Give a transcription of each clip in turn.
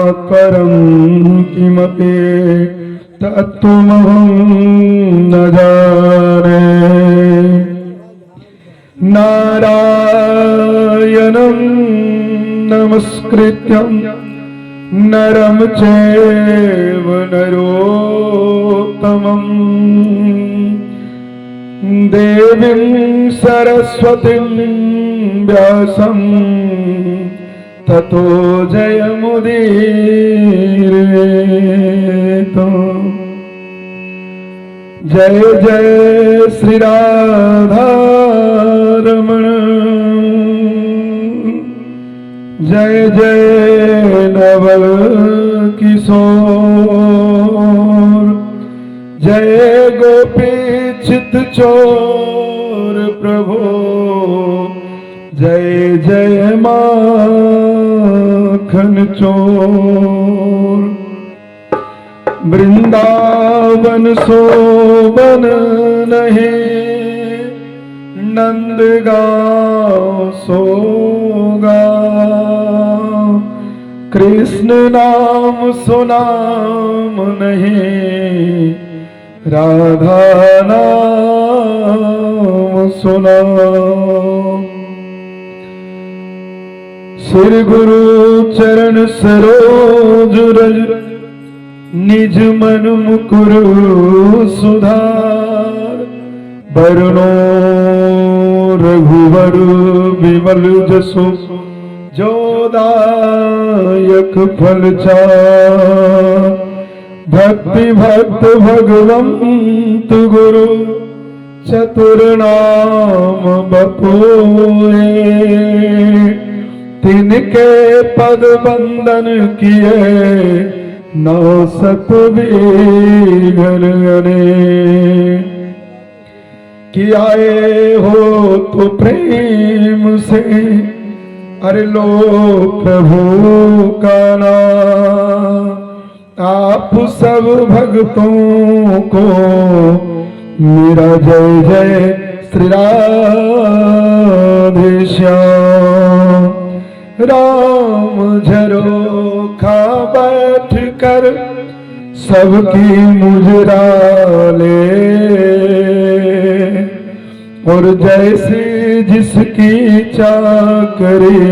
परं किमपि तत्त्वमहं न जाने। नारायणं नमस्कृत्यं नरं चैव नरोत्तमं देवीं सरस्वतीं व्यासं ततो जयमुदीरयेत्। जय जय श्री राधारमण, जय जय नवल किशोर, जय गोपी चित चोर प्रभो, जय जय माखन चोर। वृंदावन शोभन नहीं, नंदगांव सोगा, कृष्ण नाम सुनाम नहीं, राधा नाम सुना। श्री गुरु चरण सरोज रज, निज मन मुकुर सुधार। बरनो रघुवर विमल जसु, जो दायक फल चार। भक्ति भक्त भगवंत गुरु, चतुर नाम बपोए। तिनके पद बंदन किए, नौ सत विघ्न गणे। कि आए हो तो प्रेम से, अरे लो प्रभु का नाम। आप सब भक्तों को मेरा जय जय श्री राधे श्याम। राम झरोखा बैठ कर सबकी मुजरा ले, और जैसे जिसकी चाकरी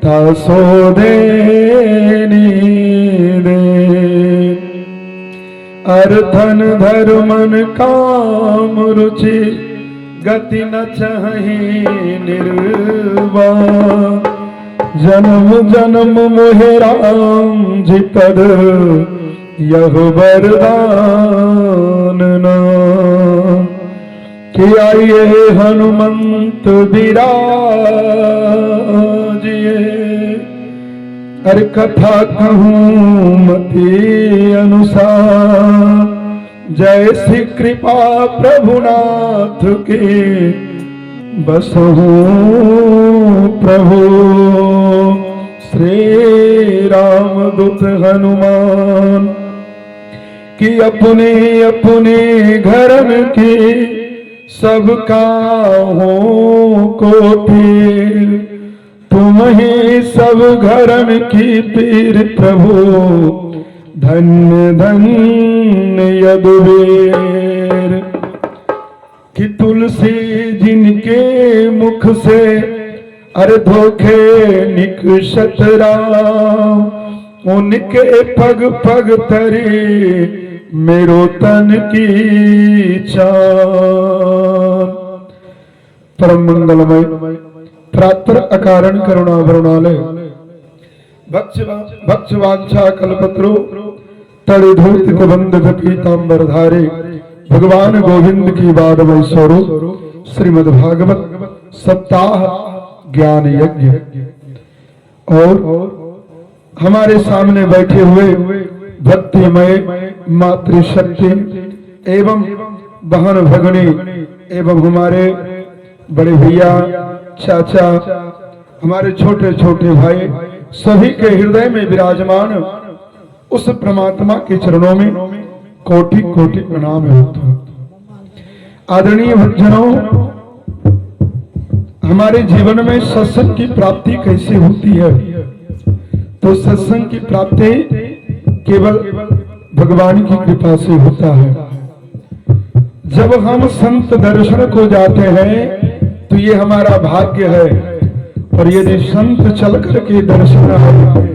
तासो देनी दे। अर्थन धर्मन काम रुचि, गति न चाहि निर्वाण। जन्म जन्म मोहे राम जी पद, यह वरदान नाम। कि आइए हनुमंत विराजिए, अरे कथा कहूँ मति अनुसार। जैसी कृपा प्रभुनाथ की, बसहु प्रभु श्री राम दूत हनुमान। कि अपने अपने घरन की, सबका हो को पीर। तुम ही सब घरन की पीर प्रभु, धन्य धन्य यदुवीर। कि तुलसी जिनके मुख से, अरे धोखे निकषत राम। उनके पग पग तरी, मेरो तन की चान। परम मंगलमय प्रातर अकारण करुणा वरुणालय, भक्ष वांछा कल्पत्रु, तड़ि धूर्त बंध पीतांबर धारे। भगवान गोविंद की वादमय स्वरूप श्रीमद् भागवत सप्ताह ज्ञान यज्ञ। और हमारे सामने बैठे हुए भक्तिमय मातृशक्ति एवं बहन भगनी एवं हमारे बड़े भैया चाचा, हमारे छोटे छोटे भाई, सभी के हृदय में विराजमान उस परमात्मा के चरणों में कोटि कोटि प्रणाम है। आदरणीय भक्तजनों, हमारे जीवन में सत्संग की प्राप्ति कैसे होती है? तो सत्संग की प्राप्ति केवल भगवान की कृपा से होता है। जब हम संत दर्शन को जाते हैं तो ये हमारा भाग्य है। और यदि संत चल करके दर्शन आए,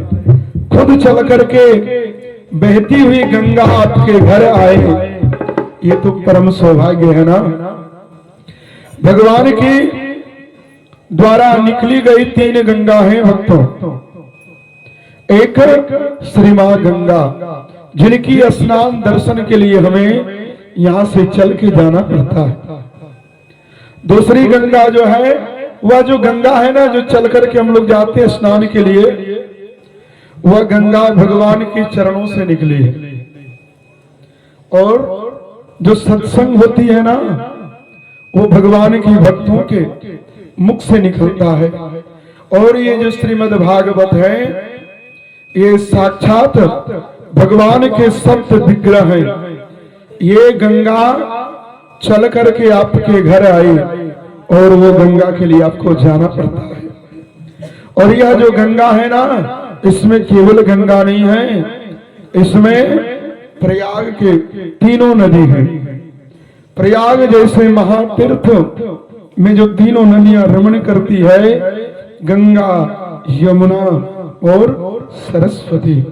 खुद चल करके बहती हुई गंगा आपके घर आए, ये तो परम सौभाग्य है ना। भगवान की द्वारा निकली गई 3 गंगा हैं भक्तों। एक श्री मां गंगा, जिनकी स्नान दर्शन के लिए हमें यहां से चल के जाना पड़ता है। दूसरी गंगा जो है, वह जो गंगा है ना, जो चल करके हम लोग जाते हैं स्नान के लिए, वह गंगा भगवान के चरणों से निकली है। और जो सत्संग होती है ना, वो भगवान की भक्तों के मुख से निकलता है। और ये जो श्रीमद् भागवत है, ये साक्षात भगवान के सप्त विग्रह है। ये गंगा चल करके आपके घर आई और वो गंगा के लिए आपको जाना पड़ता है। और यह जो गंगा है ना, इसमें केवल गंगा नहीं है, इसमें प्रयाग के 3 नदी हैं। प्रयाग जैसे महातीर्थ में जो 3 नदियां रमण करती है, गंगा, यमुना और सरस्वती,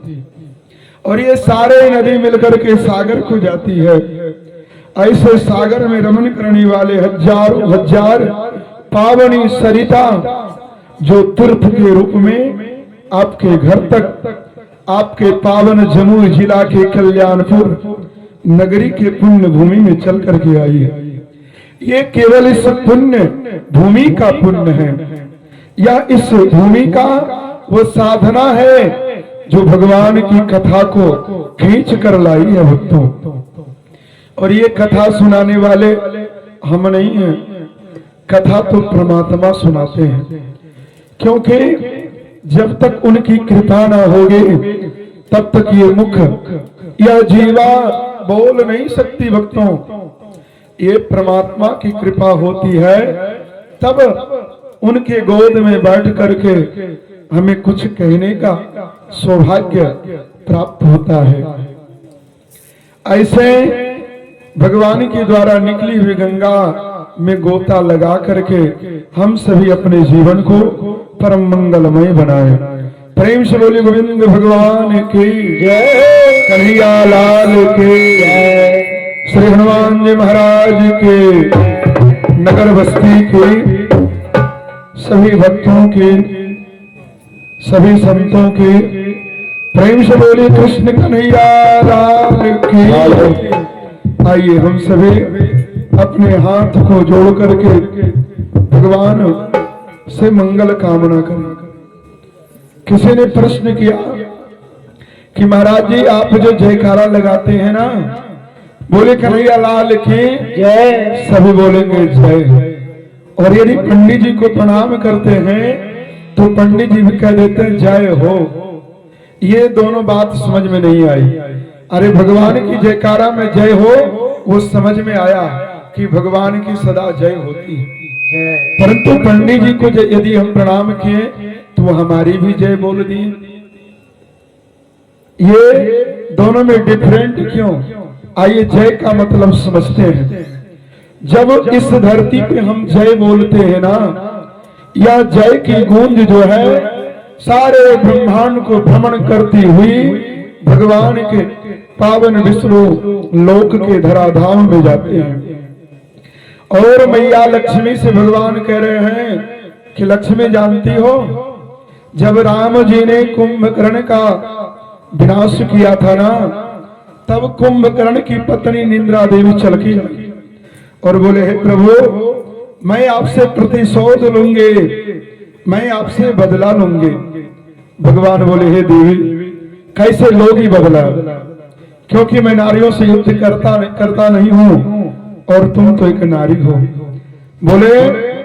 और ये सारे नदी मिलकर के सागर को जाती है। ऐसे सागर में रमण करने वाले हजारों हजार पावनी सरिता जो तीर्थ के रूप में आपके घर तक, आपके पावन जमुई जिला के कल्याणपुर नगरी के पुण्य भूमि में चल करके आई है। ये केवल इस पुण्य भूमि का पुण्य है, या इस भूमि का वो साधना है जो भगवान की कथा को खींच कर लाई है भक्तों। और ये कथा सुनाने वाले हम नहीं हैं, कथा तो परमात्मा सुनाते हैं। क्योंकि जब तक उनकी कृपा ना होगी, तब तक ये मुख या जीवा बोल नहीं सकती भक्तों। ये परमात्मा की कृपा होती है, तब उनके गोद में बैठ करके हमें कुछ कहने का सौभाग्य प्राप्त होता है। ऐसे भगवान के द्वारा निकली हुई गंगा में गोता लगा करके हम सभी अपने जीवन को परम मंगलमय बनाए। प्रेम से बोले गोविंद भगवान की जय, कन्हैया लाल की जय, श्री हनुमान जी महाराज के, नगर बस्ती के सभी भक्तों के, सभी संतों के, प्रेम से बोले कृष्ण कन्हैया लाल की। आइए हम सभी अपने हाथ को जोड़ करके भगवान से मंगल कामना करें। किसी ने प्रश्न किया कि महाराज जी आप जो जयकारा लगाते हैं ना, बोले कन्हैया लाल की जय, सभी बोलेंगे जय। और यदि पंडित जी को प्रणाम करते हैं तो पंडित जी भी कह देते हैं जय हो। ये दोनों बात समझ में नहीं आई। अरे भगवान की जयकारा में जय हो वो समझ में आया कि भगवान की सदा जय होती है, परंतु पंडित जी को यदि हम प्रणाम किए तो वो हमारी भी जय बोल दी। ये दोनों में डिफरेंट क्यों? आइए जय का मतलब समझते हैं। जब इस धरती पे हम जय बोलते हैं ना, या जय की गूंज जो है सारे ब्रह्मांड को भ्रमण करती हुई भगवान के पावन विष्णु लोक के धराधाम में जाते हैं। और मैया लक्ष्मी से भगवान कह रहे हैं कि लक्ष्मी जानती हो, जब राम जी ने कुंभकर्ण का विनाश किया था ना, तब कुंभकर्ण की पत्नी निंद्रा देवी चल के आई और बोले हे प्रभु मैं आपसे प्रतिशोध लूंगे, मैं आपसे बदला लूंगे। भगवान बोले हे देवी कैसे लोगी बदला, क्योंकि मैं नारियों से युद्ध करता नहीं हूं और तुम तो एक नारी हो। बोले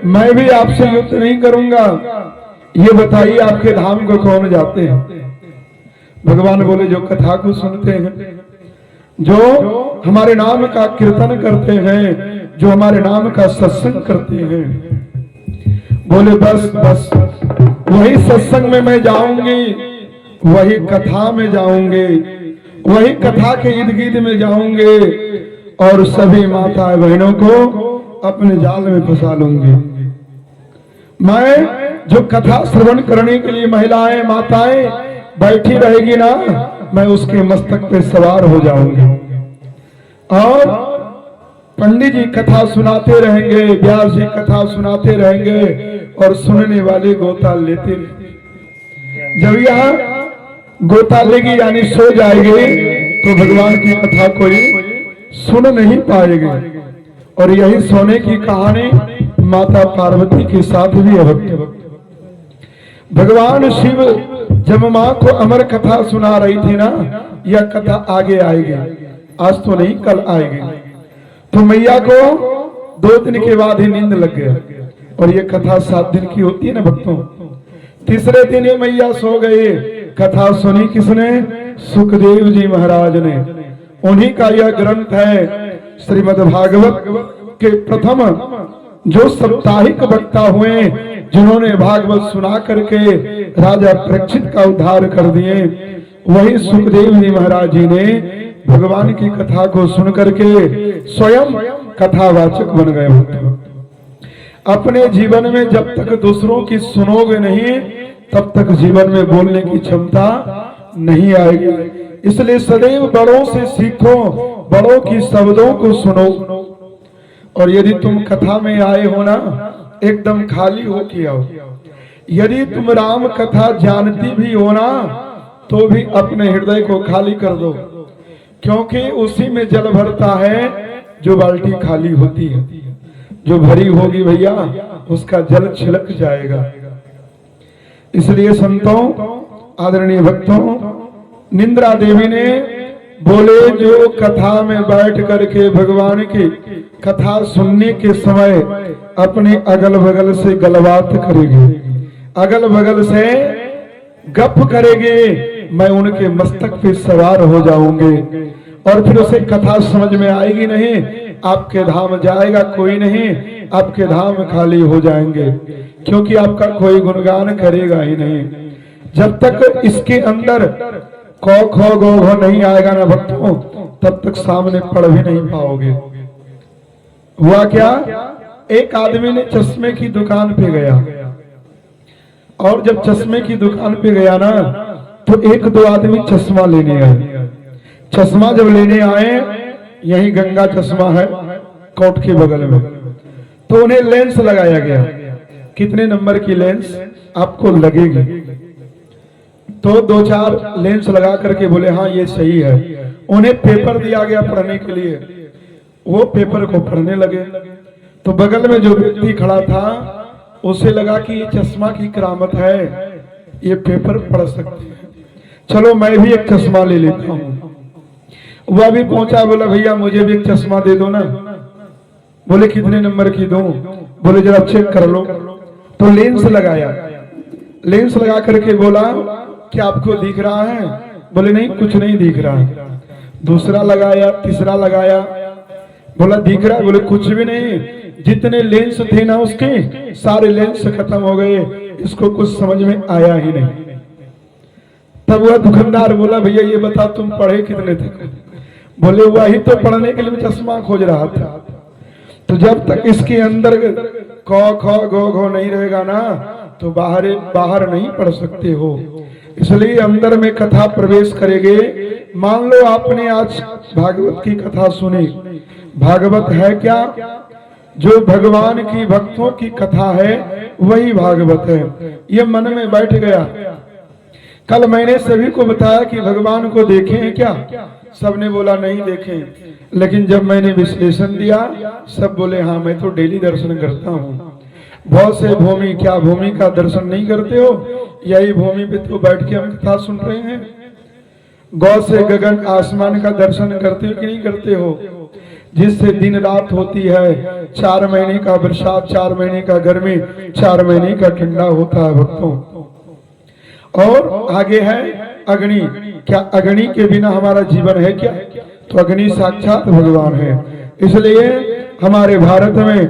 मैं भी आपसे युद्ध नहीं करूंगा, ये बताइए आपके धाम को कौन जाते हैं? भगवान बोले जो कथा को सुनते हैं, जो हमारे नाम का कीर्तन करते हैं, जो हमारे नाम का सत्संग करते हैं। बोले बस बस वही सत्संग में मैं जाऊंगी वही कथा में जाऊंगे, वही कथा के इर्द गिर्द में जाऊंगे और सभी माता बहनों को अपने जाल में फंसा लूंगी। मैं जो कथा श्रवण करने के लिए महिलाएं माताएं बैठी रहेगी ना, मैं उसके मस्तक पे सवार हो जाऊंगी और पंडित जी कथा सुनाते रहेंगे, व्यास जी कथा सुनाते रहेंगे और सुनने वाले गोता लेते रहेंगे। जब यह गोता लेगी यानी सो जाएगी तो भगवान की कथा कोई सुन नहीं पाएगा। और यही सोने की कहानी माता पार्वती के साथ भी है। भगवान शिव जब मां को अमर कथा सुना रही थी ना, यह कथा आगे आएगी, आज तो नहीं कल आएगी। तो मैया को 2 दिन के बाद ही नींद लग गया और ये कथा 7 दिन की होती है ना भक्तों। तीसरे दिन ये मैया सो गई। कथा सुनी किसने? सुखदेव जी महाराज ने। उन्हीं का यह ग्रंथ है श्रीमद् भागवत के प्रथम जो साप्ताहिक वक्ता हुए, जिन्होंने भागवत सुना करके राजा परीक्षित का उद्धार कर दिए, वही सुखदेव जी महाराज जी ने भगवान की कथा को सुन करके स्वयं कथावाचक बन गए। अपने जीवन में जब तक दूसरों की सुनोगे नहीं, तब तक जीवन में बोलने की क्षमता नहीं आएगी। इसलिए सदैव बड़ों से सीखो, बड़ों की शब्दों को सुनो। और यदि तुम कथा में आए हो ना, एकदम खाली हो के आओ। यदि तुम राम कथा जानती भी हो ना, तो भी अपने हृदय को खाली कर दो, क्योंकि उसी में जल भरता है जो बाल्टी खाली होती है। जो भरी होगी भैया, उसका जल छिलक जाएगा। इसलिए संतों, आदरणीय भक्तों, निंद्रा देवी ने बोले जो कथा में बैठ करके भगवान की कथा सुनने के समय अपने अगल बगल से गलबात करेगी, अगल बगल से गप करेगी, मैं उनके मस्तक पे सवार हो जाऊंगे और फिर उसे कथा समझ में आएगी नहीं। आपके धाम जाएगा कोई नहीं, आपके धाम खाली हो जाएंगे, क्योंकि आपका कोई गुणगान करेगा ही नहीं। जब तक इसके अंदर कौ खो गो घो नहीं आएगा ना भक्तों, तब तक सामने पढ़ भी नहीं पाओगे। हुआ क्या? एक आदमी ने चश्मे की दुकान पे गया और जब चश्मे की दुकान पे गया ना, तो 1-2 आदमी चश्मा लेने आए। चश्मा जब लेने आए, यही गंगा चश्मा है कोट के बगल में, तो उन्हें लेंस लगाया गया। कितने नंबर की लेंस आपको लगेगी? तो 2-4 लेंस लगा करके बोले हाँ ये सही है। उन्हें पेपर दिया गया पढ़ने के लिए, वो पेपर को पढ़ने लगे। तो बगल में जो व्यक्ति खड़ा था, उसे लगा कि ये चश्मा की करामत है, ये पेपर पढ़ सकते हैं, चलो मैं भी एक चश्मा ले लेता हूँ। वह भी पहुंचा, बोला भैया मुझे भी एक चश्मा दे दो ना। बोले कितने नंबर की दूं? बोले जरा चेक कर लो। तो लेंस लगाया, लेंस लगा करके बोला क्या आपको दिख रहा है? बोले नहीं कुछ नहीं दिख रहा है। दूसरा लगाया, तीसरा लगाया, बोला दिख रहा है? बोले कुछ भी नहीं। जितने लेंस थे ना उसके, सारे लेंस खत्म हो गए, इसको कुछ समझ में आया ही नहीं। तब वह दुकानदार बोला भैया ये बता तुम पढ़े कितने थे? बोले वही तो पढ़ने के लिए चश्मा खोज रहा था। तो जब तक इसके अंदर क ख ग घ नहीं रहेगा ना, तो बाहर नहीं पढ़ सकते हो। इसलिए अंदर में कथा प्रवेश करेंगे। मान लो आपने आज भागवत की कथा सुनी, भागवत है क्या? जो भगवान की भक्तों की कथा है वही भागवत है। ये मन में बैठ गया। कल मैंने सभी को बताया कि भगवान को देखे हैं क्या? सबने बोला नहीं देखे। लेकिन जब मैंने विश्लेषण दिया, सब बोले हाँ मैं तो डेली दर्शन करता हूँ। बहुत से भूमि, क्या भूमि का दर्शन नहीं करते हो? यही भूमि पे तो बैठ के हम कथा सुन रहे हैं। गौ से गगन आसमान का दर्शन करते हो कि नहीं करते हो? जिससे दिन रात होती है, 4 महीने का बरसात, 4 महीने का गर्मी, 4 महीने का ठंडा होता है भक्तों। और आगे है अग्नि। क्या अग्नि के बिना हमारा जीवन है क्या? तो अग्नि साक्षात भगवान है। इसलिए हमारे भारत में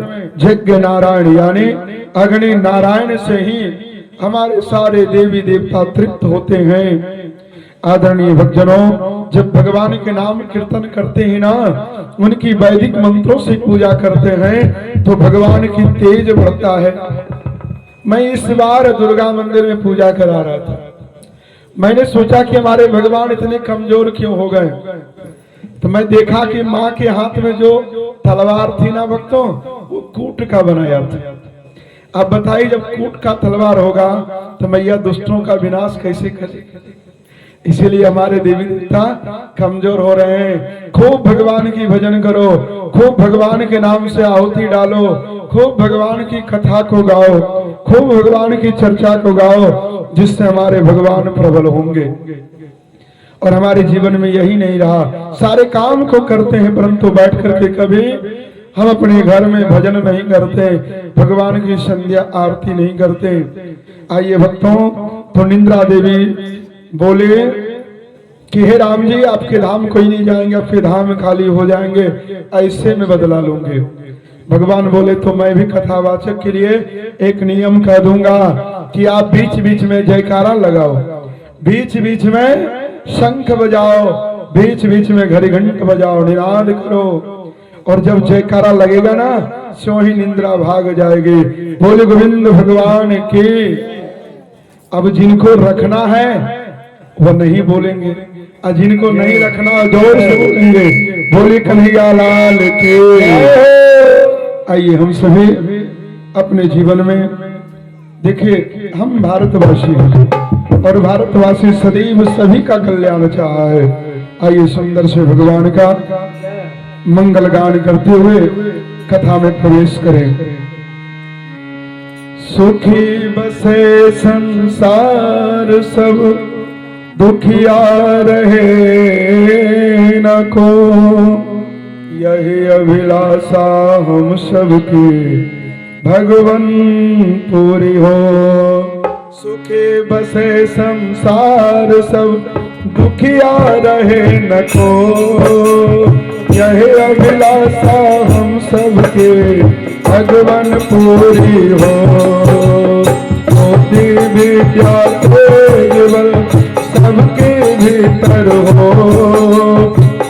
यज्ञ नारायण यानी अग्नि नारायण से ही हमारे सारे देवी देवता तृप्त होते हैं। आदरणीय भक्तजनों, जब भगवान के नाम कीर्तन करते हैं ना, उनकी वैदिक मंत्रों से पूजा करते हैं तो भगवान की तेज बढ़ता है। मैं इस बार दुर्गा मंदिर में पूजा करा रहा था, मैंने सोचा कि हमारे भगवान इतने कमजोर क्यों हो गए, तो मैं देखा कि माँ के हाथ में जो तलवार थी ना भक्तों, वो कूट का बनाया था। अब बताइए, जब कूट का तलवार होगा तो मैया दुष्टों का विनाश कैसे करे। इसीलिए हमारे देवी देवता कमजोर हो रहे हैं। खूब भगवान की भजन करो, खूब भगवान के नाम से आहुति डालो, खूब भगवान की कथा को गाओ, खूब भगवान की चर्चा को गाओ, जिससे हमारे भगवान प्रबल होंगे। और हमारे जीवन में यही नहीं रहा, सारे काम को करते हैं परंतु बैठ करके कभी हम अपने घर में भजन नहीं करते, भगवान की संध्या आरती नहीं करते। आइए भक्तों, तो निंद्रा देवी बोले कि हे राम जी, आपके धाम कोई नहीं जाएंगे, आपके धाम खाली हो जाएंगे, ऐसे में बदला लूंगे। भगवान बोले तो मैं भी कथावाचक के लिए एक नियम कह दूंगा कि आप बीच बीच में जयकारा लगाओ, बीच बीच में शंख बजाओ, बीच बीच में घड़ी घंट बजाओ, निनाद करो, और जब जयकारा लगेगा ना, स्यों ही निंद्रा भाग जाएगी। बोले गोविंद भगवान की। अब जिनको रखना है वो नहीं बोलेंगे, और जिनको नहीं रखना जोर से बोलेंगे, बोले कन्हैया लाल की। आइए हम सभी अपने जीवन में देखिए, हम भारतवासी हैं और भारतवासी सदैव सभी का कल्याण चाहा है। आइए सुंदर से भगवान का मंगल गान करते हुए कथा में प्रवेश करें। सुखी बसे संसार सब, दुखिया रहे न को, यही अभिलाषा हम सबकी भगवन पूरी हो। सुखी बसे संसार सब, दुखिया रहे न को, यही अभिलाषा हम सबके भगवन पूरी हो। मोती विद्या केवल सबके भीतर हो,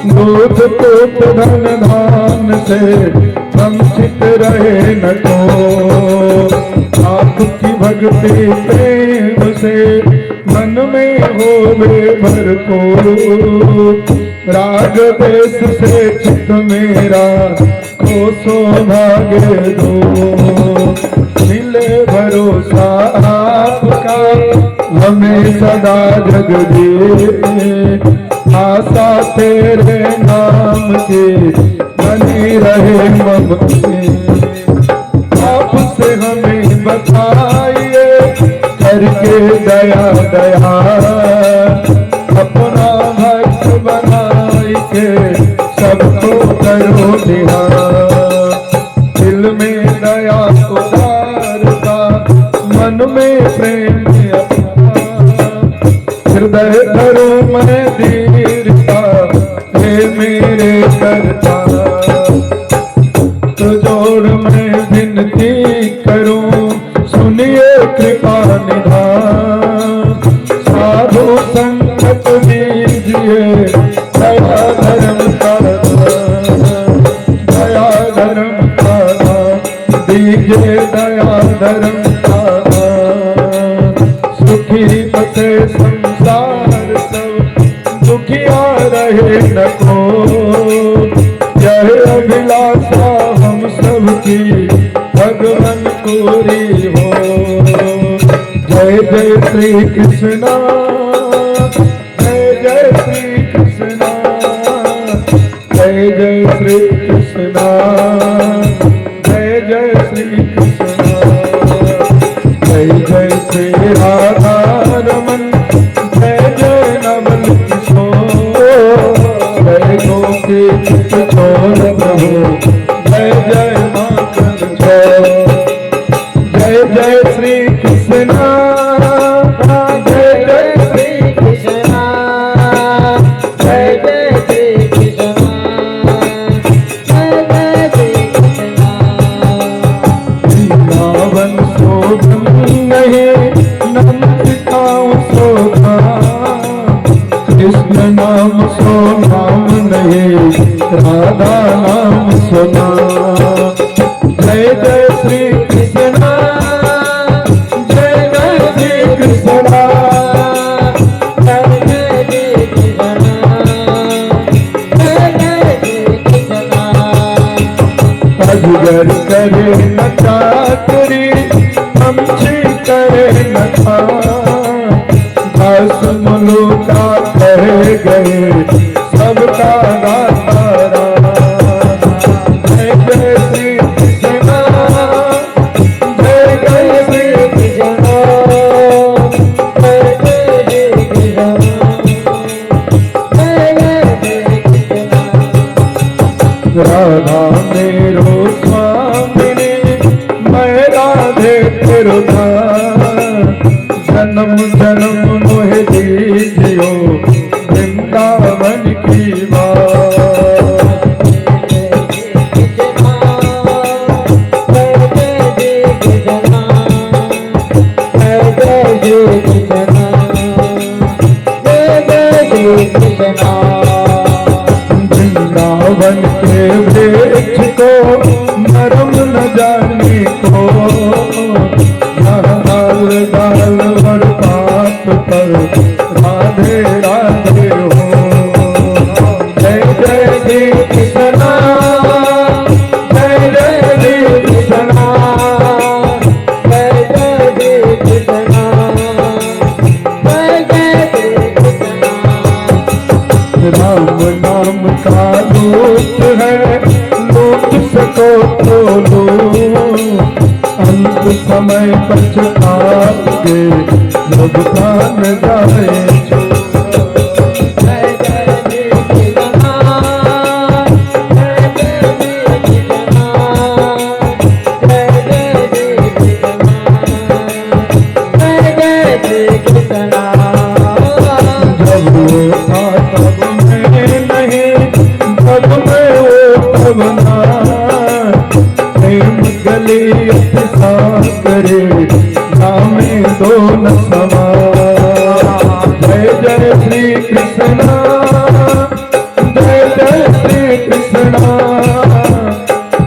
दूध पुत धन धान से वंचित रहे न को। आपकी भक्ति प्रेम से मन में होवे भरपूर, राग देश से चित मेरा कोसो भागे दो। मिले भरोसा आपका हमें सदा जग दे, आशा तेरे नाम की बनी रहे ममते। आपसे हमें बताइए करके दया दया, अपना भक्त बनाई के सबको करो ध्यान। दिल में दया उदारता, मन में प्रेम हृदय धरो मैं दीर्घता, हे मेरे करता। तो जोड़ मैं विनती करूं, सुनिए कृपा निधान। साधु संगत दीजिए, दया धर्म का दया धर्म का दीजिए, दया धर्म का। सुखी बसे संसार सब, दुखिया रहे न को, यह अभिलाषा हम सबकी भगवन पूरी हो। जय जय श्री कृष्णा, जय जय श्री कृष्णा, जय जय श्री कृष्णा, जय जय श्री कृष्णा, जय जय श्री राधा रमन, जय जय नवल किशोर, जय गोपी किशोर प्रभु, जय जय माखन चोर। जय जय श्री कृष्णा, जय जय श्री कृष्ण नाम सो नाम नहीं, राधा नाम सुना। जय जय श्री कृष्ण, जय जय श्री कृष्ण, जय जय श्री कृष्ण, जय जय श्री कृष्ण। अजगर करे न चाकरी, पंछी करे न घास मनुका कह गए सबका दाता राम। जय जय श्री कृष्ण, जय जय श्री कृष्ण, जय जय श्री कृष्ण, जय जय श्री कृष्ण। राधा मेरो स्वामिनी, मैं राधे तेरो दास। जन्म जन्म मोहे दीजियो वृंदावन की बात। वृंदावन के वृक्ष को नरम न जाने को, डाल डाल और पात पर राधे राधे हो। जय जय श्री कृष्ण, जय जय श्री कृष्ण, जय जय श्री कृष्ण, जय जय श्री कृष्ण। राम नाम का लूट है, लूट सको तो लो। अंत समय पछताओगे जब प्राण जाए जो। जय जय श्री कृष्ण, जय जय श्री कृष्ण, जय जय श्री कृष्ण, जय जय श्री कृष्ण। जब वो था तब मैं नहीं, तब मैं वो तब ना। प्रेम गली सा करे, नामे दो न समा। जय जय श्री कृष्ण, जय जय श्री कृष्ण,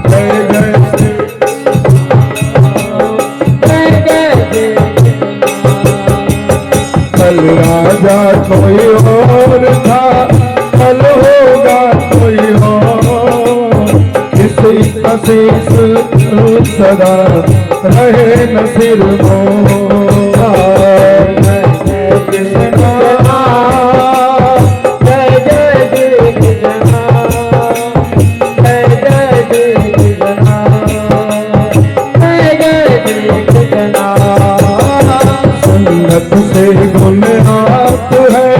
जय जय श्री। जय जय श्री कल राजा कोई और था, कल होगा कोई और। किसी आशीष सदा रहे न सिर मोरा। जय जय कृष्ण, जय जय श्री कृष्ण, जय जय श्री कृष्ण, जय जय श्री कृष्ण। संगत से गुण आप है,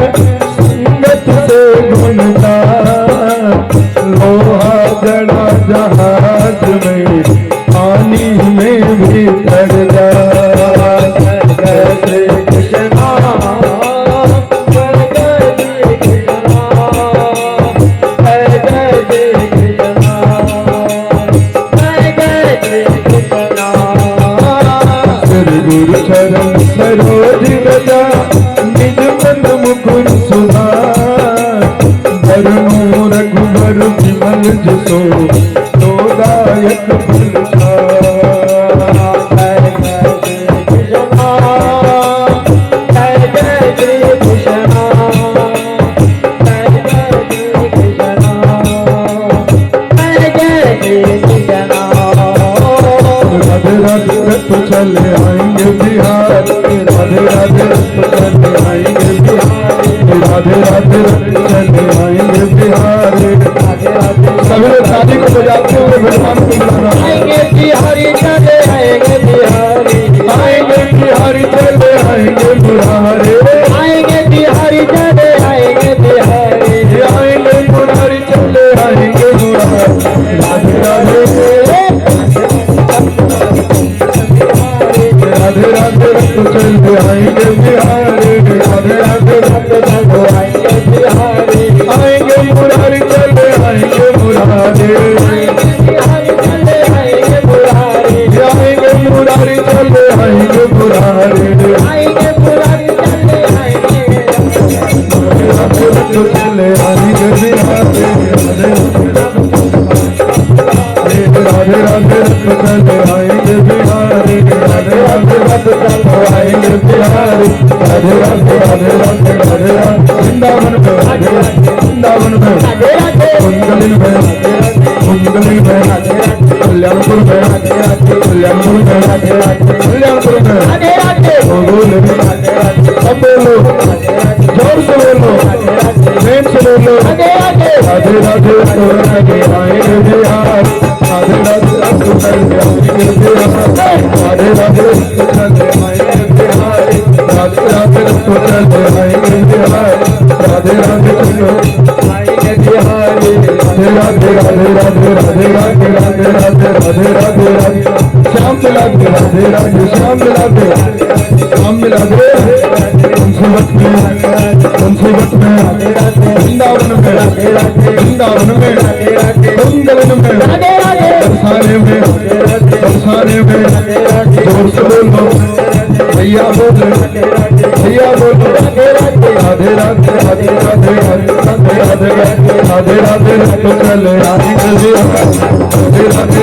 संगत से गुण जात। लोहा जड़ा जहाज में, पानी में भी तड़ जा। जय श्री कृष्ण, जय जय श्री कृष्ण, जय जय श्री कृष्ण, जय जय श्री कृष्ण। श्री गुरु चरण सरोज रजा, निज मन मुकुर सुधा। धर्मो रघुबर विमल जसो, दायक फल छाया। जय जय श्री कृष्ण, जय जय श्री कृष्ण, जय जय श्री कृष्ण, जय जय श्री कृष्ण। राधे राधे रथ चले आएंगे बिहार, राधे राधे रथ चले आएंगे बिहार, राधे राधे रथ चले आएंगे बिहार। सभी लोग शादी को बजाते हुए भगवान को बुलाना। आएंगे बिहारी चले आएंगे बिहारी, आएंगे बिहारी चले आएंगे मुरारे, आएंगे बिहारी चले आएंगे बिहारी, आएंगे मुरारी चले आएंगे मुरारे। राधे राधे राधे राधे रथ चले आएंगे बिहारी, राधे राधे रथ चले आएंगे बिहारी, आएंगे मुरारी चले आएंगे मुरारे। आएंगे बिहारी चले आएंगे बिहारी, आएंगे मुरारी चले आएंगे मुरारे। आएंगे बिहारी चले आएंगे। राधे रथ चले आएंगे बिहारी राधे राधे रथ चले आएंगे बिहारी राधे राधे रथ चले आएंगे बिहारी राधे राधे राधे राधे राधे राधे वृंदावन में वृंदावन में कुंडलिन में कल्याणपुर में कल्याणपुर में कल्याणपुर में बोलो सब बोलो जोर से बोलो प्रेम से बोलो राधे राधे तो राधे आएंगे बिहार राधे राधे तो चले आएंगे बिहार राधे राधे तो चले आएंगे बिहार राधे राधे तो चले आएंगे बिहार राधे राधे तो आएंगे बिहार राधे राधे राधे राधे राधे राधे राधे राधे राधे राधे राधे श्याम मिला दे राधे राधे श्याम मिला दे श्याम मिला दे मुसीबत में वृंदावन में वृंदावन में कुंडलन में बरसाने में जोर से बोलो भैया बोलो भैया बोलो राधे राधे राधे राधे राधे राधे राधे राधे राधे तो चले आएंगे राधे राधे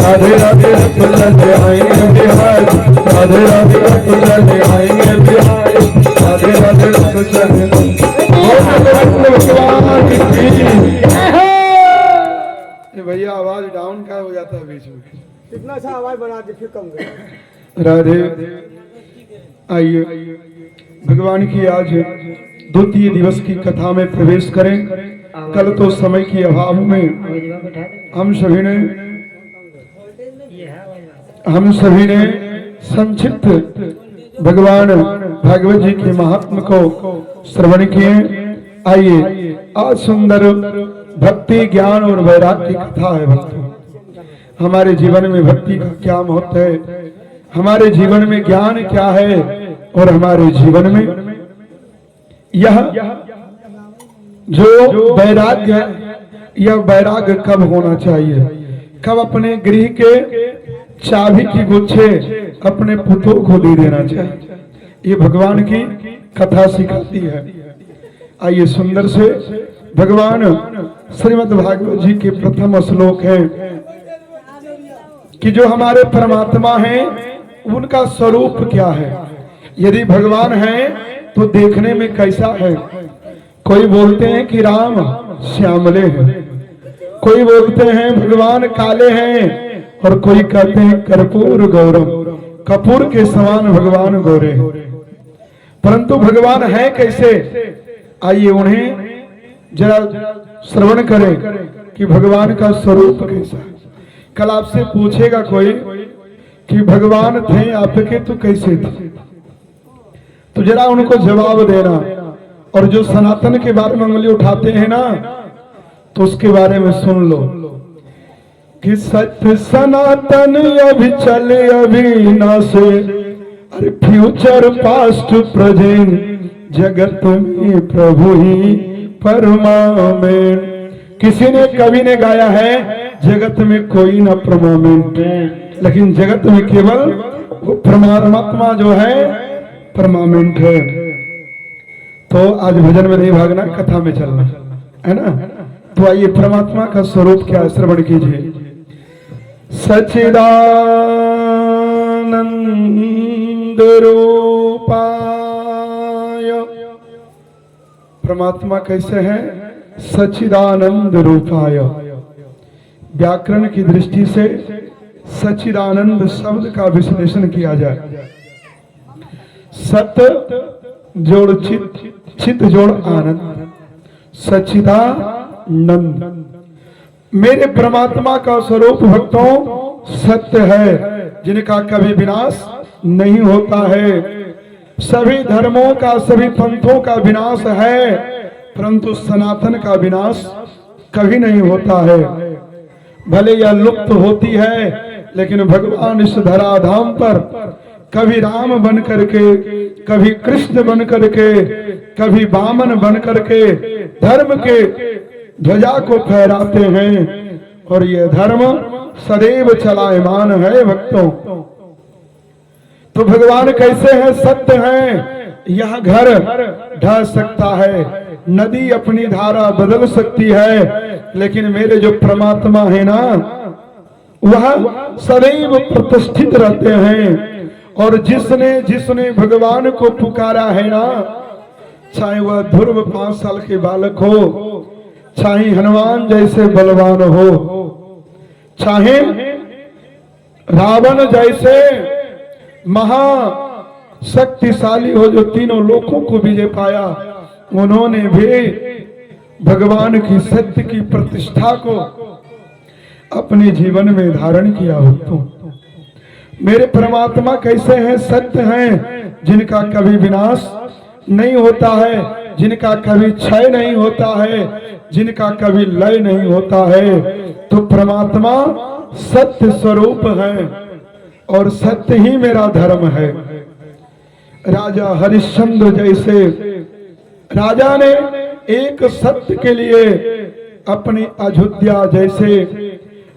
राधे राधे तो चले आएंगे बिहार राधे राधे तो चले आएंगे बिहार राधे राधे तो चले भैया आवाज डाउन का हो जाता है बीच में कितना सा आवाज बना दे फिर कम कर राधे आइए भगवान की आज द्वितीय दिवस की कथा में प्रवेश करें। कल तो समय के अभाव में हम सभी ने संक्षिप्त भगवान भागवत जी के महात्म को श्रवण किए। आइए आज सुंदर भक्ति ज्ञान और वैराग्य की कथा है। भक्तों हमारे जीवन में भक्ति का क्या महत्व है, हमारे जीवन में ज्ञान क्या है और हमारे जीवन में यह जो वैराग्य है यह वैराग्य कब होना चाहिए, कब अपने गृह के चाबी की गुच्छे अपने पुत्रों को दे देना चाहिए, ये भगवान की कथा सिखाती है। आइए सुंदर से भगवान श्रीमद् भागवत जी के प्रथम श्लोक है कि जो हमारे परमात्मा हैं उनका स्वरूप क्या है। यदि भगवान हैं तो देखने में कैसा है। कोई बोलते हैं कि राम श्यामले हैं, कोई बोलते हैं भगवान काले हैं और कोई कहते हैं कर्पूर गौरव, कपूर के समान भगवान गोरे हैं। परंतु भगवान है कैसे, आइए उन्हें जरा श्रवण करें कि भगवान का स्वरूप कैसा है। कल आपसे पूछेगा कोई कि भगवान थे आपके तो कैसे थे, तो जरा उनको जवाब देना। और जो सनातन के बारे में उंगली उठाते हैं ना तो उसके बारे में सुन लो कि सत्य सनातन अभी चले अविनाशी, अरे फ्यूचर पास्ट प्रेजेंट जगत में प्रभु ही परमामेंट। किसी ने कवि ने गाया है जगत में कोई ना परमामेंट, लेकिन जगत में केवल वो परमात्मा जो है परमामेंट है। तो आज भजन में नहीं भागना, कथा में चलना है ना। तो आइए परमात्मा का स्वरूप क्या है श्रवण कीजिए। सच्चिदानंद रूपाय, परमात्मा कैसे है, सच्चिदानंद रूपाय। व्याकरण की दृष्टि से सच्चिदानंद शब्द का विश्लेषण किया जाए, सत्य जोड़ चित, चित जोड़ आनंद, सच्चिदानंद। मेरे परमात्मा का स्वरूप भक्तों सत्य है, जिनका कभी विनाश नहीं होता है। सभी धर्मों का, सभी पंथों का विनाश है, परंतु सनातन का विनाश कभी नहीं होता है। भले यह लुप्त होती है, लेकिन भगवान इस धराधाम पर कभी राम बन करके, कभी कृष्ण बन करके, कभी वामन बन करके धर्म के ध्वजा को फहराते हैं और यह धर्म सदैव चलायमान है भक्तों। तो भगवान कैसे हैं, सत्य हैं यह घर ढह सकता है, नदी अपनी धारा बदल सकती है, लेकिन मेरे जो परमात्मा है ना, वह सदैव प्रतिष्ठित रहते हैं। और जिसने जिसने भगवान को पुकारा है ना, चाहे वह ध्रुव 5 साल के बालक हो, चाहे हनुमान जैसे बलवान हो, चाहे रावण जैसे महा शक्तिशाली हो जो तीनों लोकों को विजय पाया, उन्होंने भी भगवान की सत्य की प्रतिष्ठा को अपने जीवन में धारण किया। भक्तों, मेरे परमात्मा कैसे हैं? सत्य हैं, जिनका कभी विनाश नहीं होता है, जिनका कभी क्षय नहीं होता है, जिनका कभी लय नहीं होता है। तो परमात्मा सत्य स्वरूप है और सत्य ही मेरा धर्म है। राजा हरिश्चंद्र जैसे राजा ने एक सत्य के लिए अपनी अयोध्या जैसे,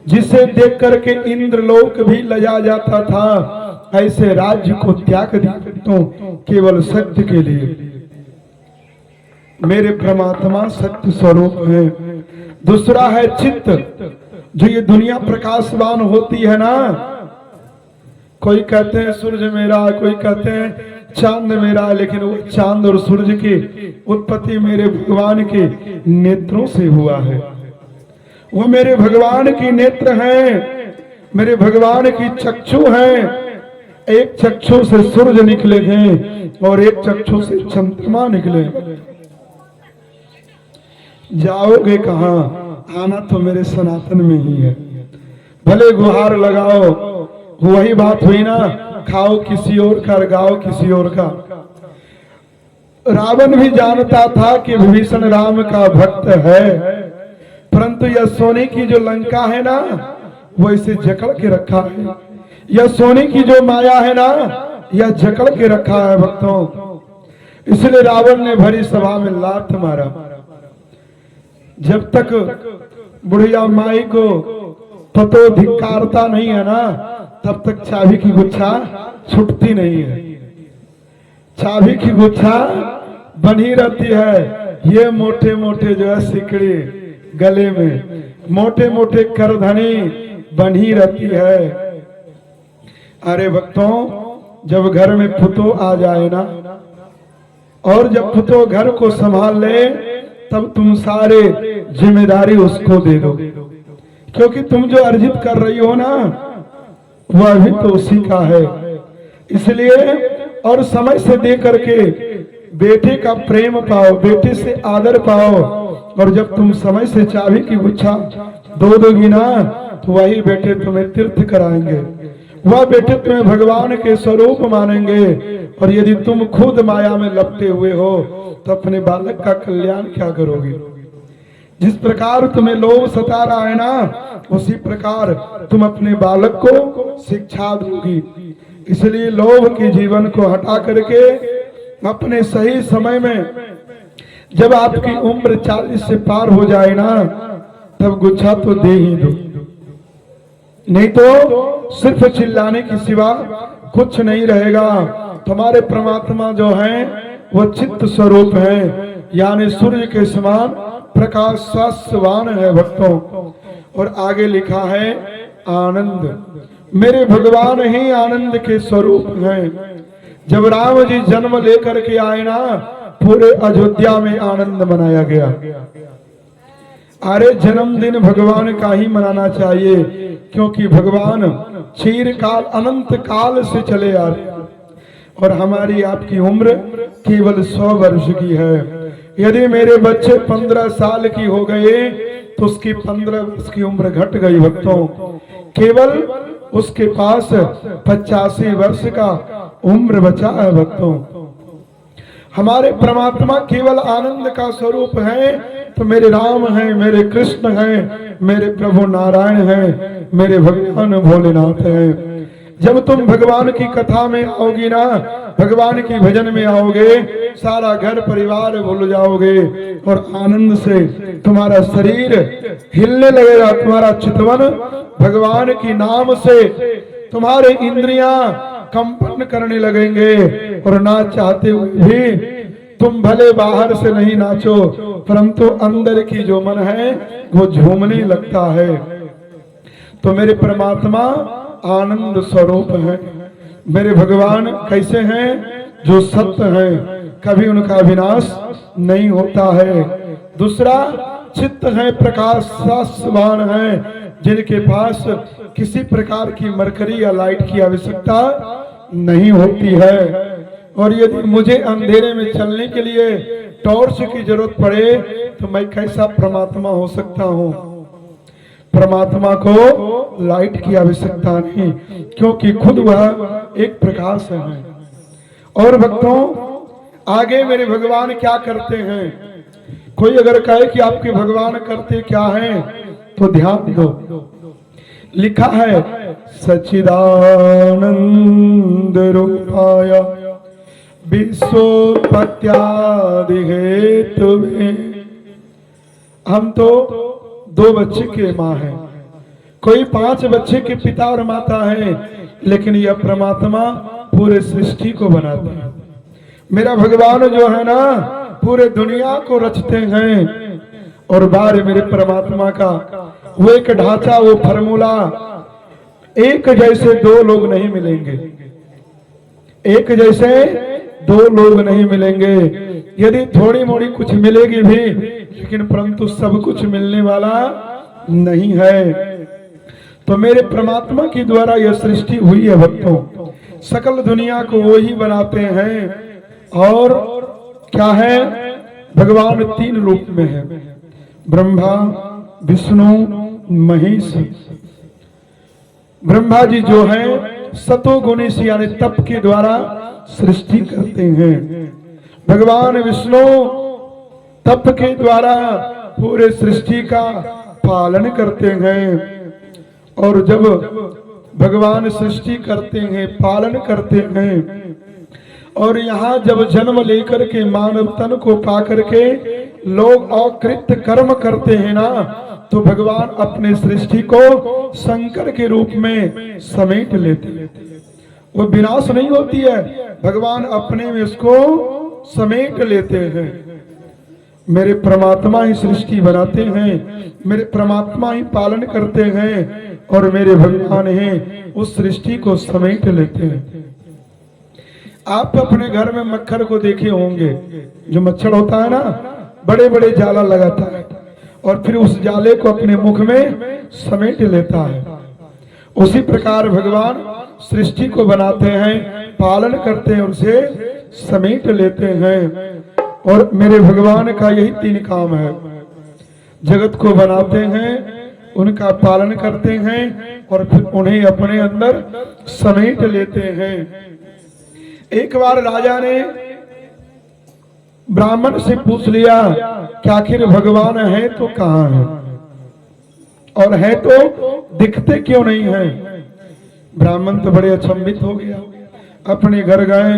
जिसे देख करके इंद्रलोक भी लजा जाता था, ऐसे राज्य को त्याग दिया तो केवल सत्य के लिए। मेरे परमात्मा सत्य स्वरूप है। दूसरा है चित्त। जो ये दुनिया प्रकाशवान होती है ना, कोई कहते हैं सूर्य मेरा, कोई कहते हैं चांद मेरा, लेकिन वो चांद और सूर्य की उत्पत्ति मेरे भगवान के नेत्रों से हुआ है। वो मेरे भगवान की नेत्र हैं, मेरे भगवान की चक्षु हैं। एक चक्षु से सूर्य निकले हैं और एक चक्षु से चंद्रमा निकले। जाओगे कहां? आना तो मेरे सनातन में ही है। भले गुहार लगाओ, वही बात हुई ना, खाओ किसी और का, गाओ किसी और का। रावण भी जानता था कि विभीषण राम का भक्त है, परंतु यह सोने की जो लंका है ना, वो इसे जकड़ के रखा है। यह सोने की जो माया है ना, यह जकड़ के रखा है भक्तों। इसलिए रावण ने भरी सभा में लात मारा। जब तक बुढ़िया माई को पतो धिक्कारता नहीं है ना, तब तक चाबी की गुच्छा छूटती नहीं है। चाबी की गुच्छा बनी रहती है। ये मोटे मोटे जो है सिकड़ी गले में, मोटे मोटे करधनी बनी रहती है। अरे भक्तों, जब घर में पुतो आ जाए ना, और जब पुतो घर को संभाल ले, तब तुम सारे जिम्मेदारी उसको दे दो, क्योंकि तुम जो अर्जित कर रही हो ना, वह भी तो उसी का है। इसलिए और समय से दे करके बेटे का प्रेम पाओ, बेटे से आदर पाओ। और जब तुम समय से चाबी की गुच्छा दो दोगी ना, तो वही बेटे तुम्हें तीर्थ कराएंगे, वह बेटे तुम्हें भगवान के स्वरूप मानेंगे। और यदि तुम खुद माया में लपटे हुए हो, तो अपने बालक का कल्याण क्या करोगे? जिस प्रकार तुम्हें लोभ सता रहा है ना, उसी प्रकार तुम अपने बालक को शिक्षा दोगी। इसलिए लोभ के जीवन को हटा करके अपने सही समय में, जब आपकी उम्र 40 से पार हो जाए ना, तब गुच्छा तो दे ही दो, नहीं तो सिर्फ चिल्लाने की सिवा कुछ नहीं रहेगा। तुम्हारे परमात्मा जो है वो चित्त स्वरूप है, यानी सूर्य के समान प्रकाश शास्त्रवान है भक्तों। और आगे लिखा है आनंद। मेरे भगवान ही आनंद के स्वरूप हैं। जब राम जी जन्म लेकर के आए ना, पूरे अयोध्या में आनंद मनाया गया। अरे जन्मदिन भगवान का ही मनाना चाहिए, क्योंकि भगवान चिरकाल अनंत काल से चले आ रहे, और हमारी आपकी उम्र केवल 100 वर्ष की है। यदि मेरे बच्चे 15 साल की हो गए, तो उसकी 15 वर्ष की उम्र घट गई भक्तों। केवल उसके पास 85 वर्ष का उम्र बचा है भक्तों। हमारे परमात्मा केवल आनंद का स्वरूप है। तो मेरे राम हैं, मेरे कृष्ण हैं, मेरे प्रभु नारायण हैं, मेरे भगवान भोलेनाथ हैं। जब तुम भगवान की कथा में आओगी ना, भगवान की भजन में आओगे, सारा घर परिवार भूल जाओगे और आनंद से तुम्हारा शरीर हिलने लगेगा। तुम्हारा चितवन भगवान की नाम से, तुम्हारे इंद्रियां कंपन करने लगेंगे और ना चाहते हुए भी तुम भले बाहर से नहीं नाचो परंतु अंदर की जो मन है वो झूमने लगता है। तो मेरे परमात्मा आनंद स्वरूप है। मेरे भगवान कैसे हैं? जो सत्य हैं, कभी उनका विनाश नहीं होता है। दूसरा, चित्त है, प्रकाशवान है, जिनके पास किसी प्रकार की मरकरी या लाइट की आवश्यकता नहीं होती है। और यदि मुझे अंधेरे में चलने के लिए टॉर्च की जरूरत पड़े तो मैं कैसा परमात्मा हो सकता हूँ? परमात्मा को लाइट की आवश्यकता नहीं, क्योंकि खुद वह एक प्रकाश है। और भक्तों, आगे मेरे भगवान क्या करते हैं? कोई अगर कहे कि आपके भगवान करते क्या हैं तो ध्यान दो। लिखा है सच्चिदानंद रूपाय विश्वोत्पत्त्यादि हेतुवे। हम तो 2 बच्चे के माँ हैं, कोई 5 बच्चे के पिता और माता हैं, लेकिन यह परमात्मा पूरे सृष्टि को बनाते हैं। मेरा भगवान जो है ना पूरे दुनिया को रचते हैं। और बाहर मेरे परमात्मा का वो एक ढांचा, वो फार्मूला, एक जैसे 2 लोग नहीं मिलेंगे, एक जैसे 2 लोग नहीं मिलेंगे। यदि थोड़ी मोड़ी कुछ मिलेगी भी, लेकिन परंतु सब कुछ मिलने वाला नहीं है। तो मेरे परमात्मा के द्वारा यह सृष्टि हुई है भक्तों। सकल दुनिया को वो ही बनाते हैं। और क्या है? भगवान 3 रूप में है, ब्रह्मा, विष्णु, महेश। ब्रह्मा जी जो है सतोगुणी से यानी तप के द्वारा सृष्टि करते हैं। भगवान विष्णु तप के द्वारा पूरे सृष्टि का पालन करते हैं। और जब भगवान सृष्टि करते हैं, पालन करते हैं, और यहाँ जब जन्म लेकर के मानव तन को पा करके लोग अकृत्य कर्म करते हैं ना, तो भगवान अपने सृष्टि को शंकर के रूप में समेट लेते हैं। वो विनाश नहीं होती है, भगवान अपने में उसको समेट लेते हैं। मेरे परमात्मा ही सृष्टि बनाते हैं, मेरे परमात्मा ही पालन करते हैं, और मेरे भगवान ही उस सृष्टि को समेट लेते हैं। आप अपने घर में मक्खर को देखे होंगे, जो मच्छर होता है ना, बड़े बड़े जाला लगाता है और फिर उस जाले को अपने मुख में समेट लेता है। उसी प्रकार भगवान सृष्टि को बनाते हैं, पालन करते हैं, उसे समेट लेते हैं। और मेरे भगवान का यही 3 काम है, जगत को बनाते हैं, उनका पालन करते हैं, और फिर उन्हें अपने अंदर समेट लेते हैं। एक बार राजा ने ब्राह्मण से पूछ लिया कि आखिर भगवान है तो कहाँ है, और है तो दिखते क्यों नहीं है? ब्राह्मण तो बड़े अचंभित हो गया। अपने घर गए,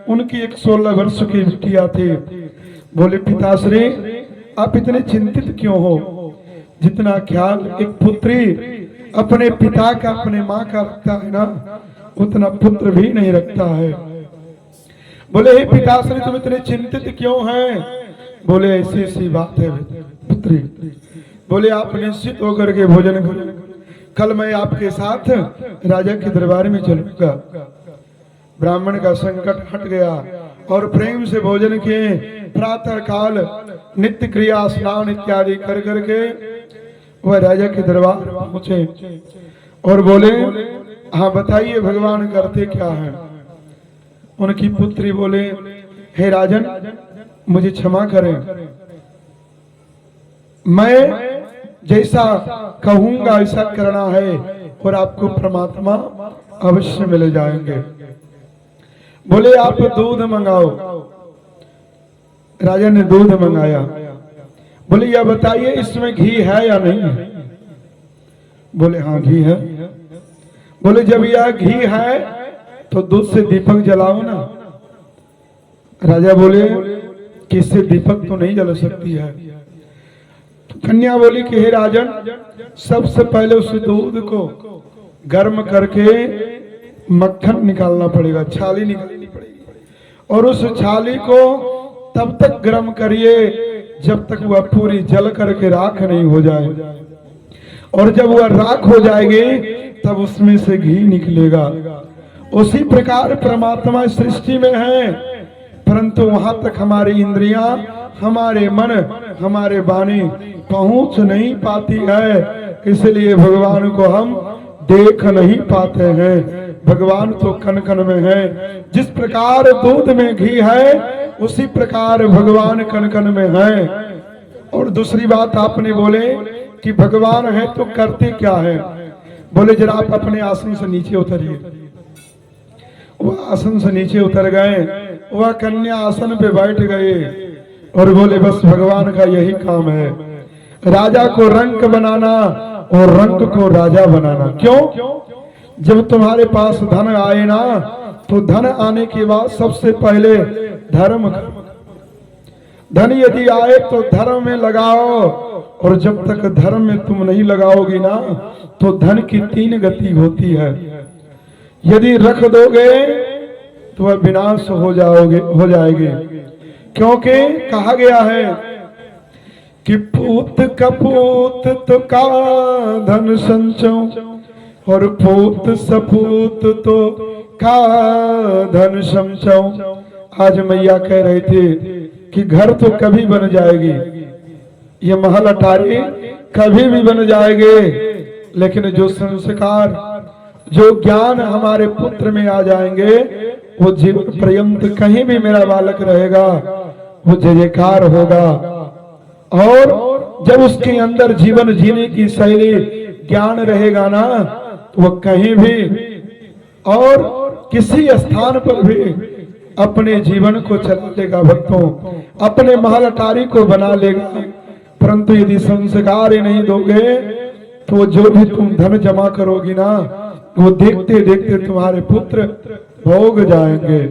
उनकी एक 16 वर्ष की बिटिया थी। बोले, पिताश्री आप इतने चिंतित क्यों हो? जितना ख्याल एक पुत्री अपने पिता का, अपने माँ का रखता है ना, उतना पुत्र भी नहीं रखता है। बोले, हे पिताश्री तुम इतने चिंतित क्यों हैं? बोले, ऐसी ऐसी बात है पुत्री। बोले, आप निश्चित होकर के भोजन करो, कल मैं आपके साथ राजा के दरबार में चलूंगा। ब्राह्मण का संकट हट गया और प्रेम से भोजन किए। प्रातः काल नित्य क्रिया, स्नान इत्यादि कर करके वह राजा के दरबार पहुंचे और बोले, हाँ बताइए भगवान करते क्या है? उनकी पुत्री बोले, हे राजन मुझे क्षमा करें, मैं जैसा कहूंगा ऐसा करना है और आपको परमात्मा अवश्य मिल जाएंगे। बोले, आप दूध मंगाओ। राजा ने दूध मंगाया। बोले, यह बताइए इसमें घी है या नहीं है? बोले, हाँ घी है। बोले, जब यह घी है तो दूध से दीपक जलाओ ना। राजा बोले, कि इससे दीपक तो नहीं जल सकती है। तो कन्या बोली कि हे राजन, सबसे पहले उस दूध को गर्म करके मक्खन निकालना पड़ेगा, छाली निकालनी पड़ेगी, और उस छाली को तब तक गर्म करिए जब तक वह पूरी जल करके राख नहीं हो जाए, और जब वह राख हो जाएगी तब उसमें से घी निकलेगा। उसी प्रकार परमात्मा सृष्टि में है, परंतु वहां तक हमारी इंद्रियां, हमारे मन, हमारे वाणी पहुंच नहीं पाती है, इसलिए भगवान को हम देख नहीं पाते हैं। भगवान तो कण कण में है। जिस प्रकार दूध में घी है उसी प्रकार भगवान कण कण में है। और दूसरी बात आपने बोले कि भगवान है तो करते क्या है, बोले जरा आप अपने आसन से नीचे उतरिए। वह आसन से नीचे उतर गए, वह कन्या आसन पे बैठ गए और बोले बस भगवान का यही काम है, राजा को रंक बनाना और रंक को राजा बनाना। क्यों? जब तुम्हारे पास धन आए ना तो धन आने के बाद सबसे पहले धर्म, धन यदि आए तो धर्म में लगाओ, और जब तक धर्म में तुम नहीं लगाओगी ना तो धन की 3 गति होती है। यदि रख दोगे तो वह विनाश हो जाएगी। क्योंकि कहा गया है कि पूत कपूत तो का धन संचो, और पूत सपूत तो का धन समझो। आज मैया कह रहे थे कि घर तो कभी बन जाएगी, ये महल अटारी कभी भी बन जाएंगे, लेकिन जो संस्कार, जो ज्ञान हमारे पुत्र में आ जाएंगे वो जीवन पर्यंत कहीं भी मेरा बालक रहेगा, वो जयकार होगा। और जब उसके अंदर जीवन जीने की शैली, ज्ञान रहेगा ना, वो कहीं भी और किसी स्थान पर भी अपने जीवन को चला लेगा। भक्तों, अपने महल अटारी को बना लेगा। परंतु यदि संस्कार ही नहीं दोगे तो जो भी तुम धन जमा करोगी ना वो देखते देखते तुम्हारे पुत्र भोग जाएंगे।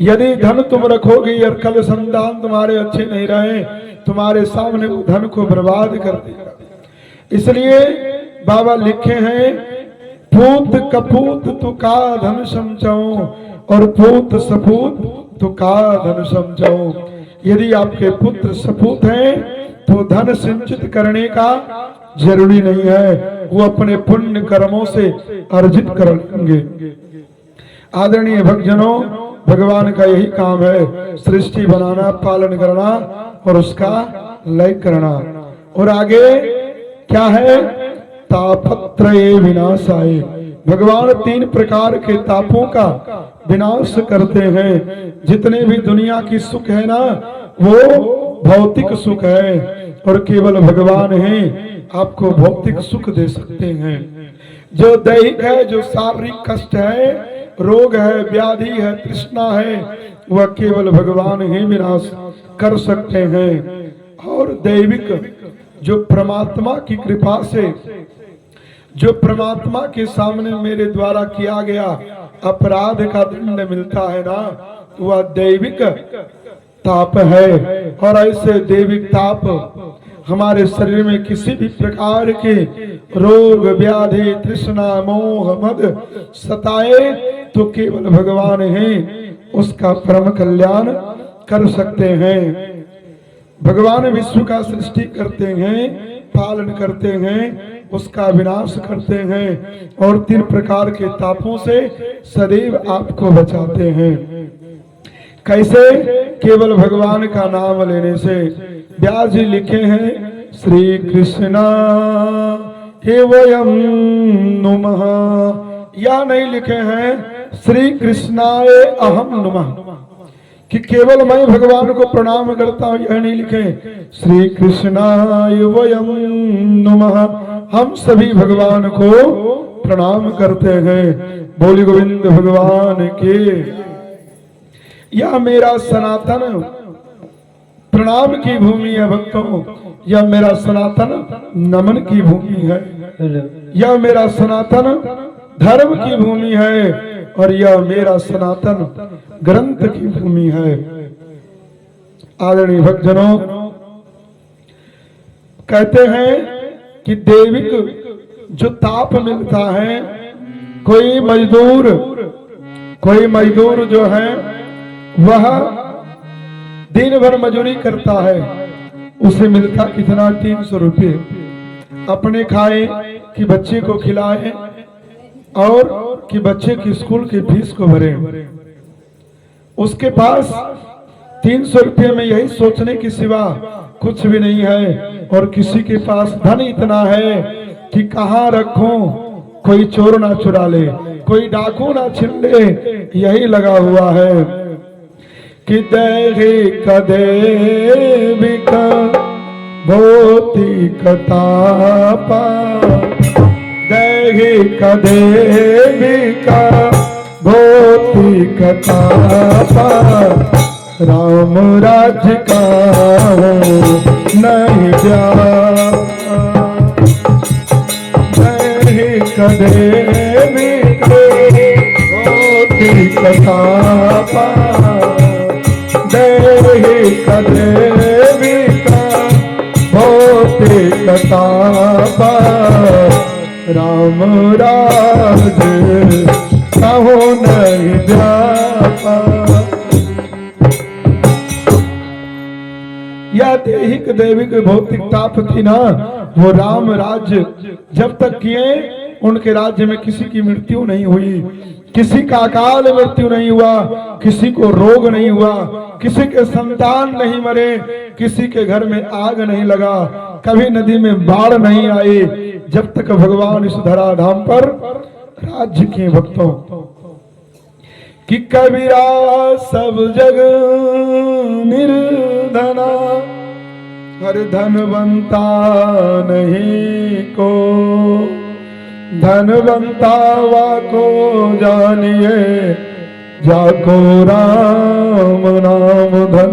यदि धन तुम रखोगे और कल संतान तुम्हारे अच्छे नहीं रहे, तुम्हारे सामने वो धन को बर्बाद कर देगा। इसलिए बाबा लिखे हैं पूत कपूत तो का धन समझो, और पूत सपूत तो का धन समझो। यदि आपके पुत्र सपूत हैं तो धन संचित करने का जरूरी नहीं है, वो अपने पुण्य कर्मों से अर्जित कर लेंगे। आदरणीय भक्तजनों, भगवान का यही काम है, सृष्टि बनाना, पालन करना और उसका लय करना। और आगे क्या है? तापत्रये विनाशाय। भगवान 3 प्रकार के तापों का विनाश करते हैं। जितने भी दुनिया की सुख है ना वो भौतिक सुख है, और केवल भगवान ही आपको भौतिक सुख दे सकते हैं। जो दैहिक है, जो शारीरिक कष्ट है, रोग है, व्याधि है, तृष्णा है, वह केवल भगवान ही विनाश कर सकते हैं। और दैविक जो परमात्मा की कृपा से, जो परमात्मा के सामने मेरे द्वारा किया गया अपराध का दंड मिलता है ना, वह दैविक ताप है। और ऐसे दैविक ताप हमारे शरीर में किसी भी प्रकार के रोग, व्याधि, तृष्णा, मोह, मद सताए तो केवल भगवान ही उसका परम कल्याण कर सकते हैं। भगवान विश्व का सृष्टि करते हैं, पालन करते हैं, उसका विनाश करते हैं, और 3 प्रकार के तापों से सदैव आपको बचाते हैं। कैसे? केवल भगवान का नाम लेने से। व्यास जी लिखे हैं श्री कृष्णा हे वयम नुमः, या नहीं लिखे हैं श्री कृष्णाय अहम नुमः, कि केवल मैं भगवान को प्रणाम करता हूं, यह नहीं लिखे श्री कृष्णाय वयम नुमः, हम सभी भगवान को प्रणाम करते हैं। बोली गोविंद भगवान के। यह मेरा सनातन प्रणाम की भूमि है भक्तों, यह मेरा सनातन नमन की भूमि है, यह मेरा सनातन धर्म की भूमि है, और यह मेरा सनातन ग्रंथ की भूमि है। आदरणीय भक्तजनों, कहते हैं कि दैविक जो ताप मिलता है कोई मजदूर जो है वह दिन भर मजदूरी करता है, उसे मिलता कितना 300 रुपये। अपने खाए कि बच्चे को खिलाए और कि बच्चे की स्कूल की फीस को भरे। उसके पास 300 रुपये में यही सोचने के सिवा कुछ भी नहीं है। और किसी के पास धन इतना है कि कहाँ रखूं, कोई चोर ना चुरा ले, कोई डाकू ना छीन ले, यही लगा हुआ है कि दैहिक देविका भौतिक तापा, दैहिक देविका भौतिक तापा, राम राज्य का नहीं व्यापा, दैहिक देविका भौतिक तापा, दैहिक देविका भौतिक तापा, राम राज्य कहो नहीं व्यापा। या दैहिक दैविक भौतिक ताप थी ना, वो राम राज्य जब तक किए उनके राज्य में किसी की मृत्यु नहीं हुई, किसी का अकाल मृत्यु नहीं हुआ, किसी को रोग नहीं हुआ, किसी के संतान नहीं मरे, किसी के घर में आग नहीं लगा, कभी नदी में बाढ़ नहीं आई, जब तक भगवान इस धरा धाम पर राज्य किए। भक्तों कि कबीरा सब जग निर्धना, हर धनवंता नहीं को, धनवंता वा को जानिए, जाको राम नाम धन।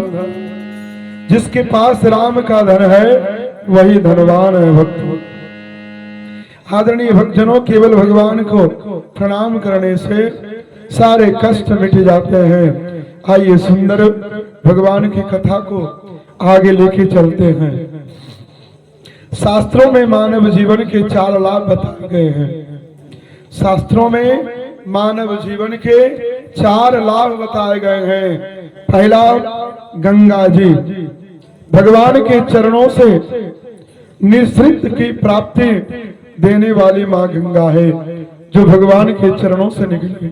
जिसके पास राम का धन है वही धनवान है। भक्तों आदरणीय भक्तजनों, केवल भगवान को प्रणाम करने से सारे कष्ट मिट जाते हैं। आइए सुंदर भगवान की कथा को आगे लेके चलते हैं। शास्त्रों में मानव जीवन के 4 लाभ बताए गए हैं। शास्त्रों में मानव जीवन के 4 लाभ बताए गए हैं। पहला, गंगा जी, भगवान के चरणों से निःसृत की प्राप्ति देने वाली माँ गंगा है, जो भगवान के चरणों से निकली।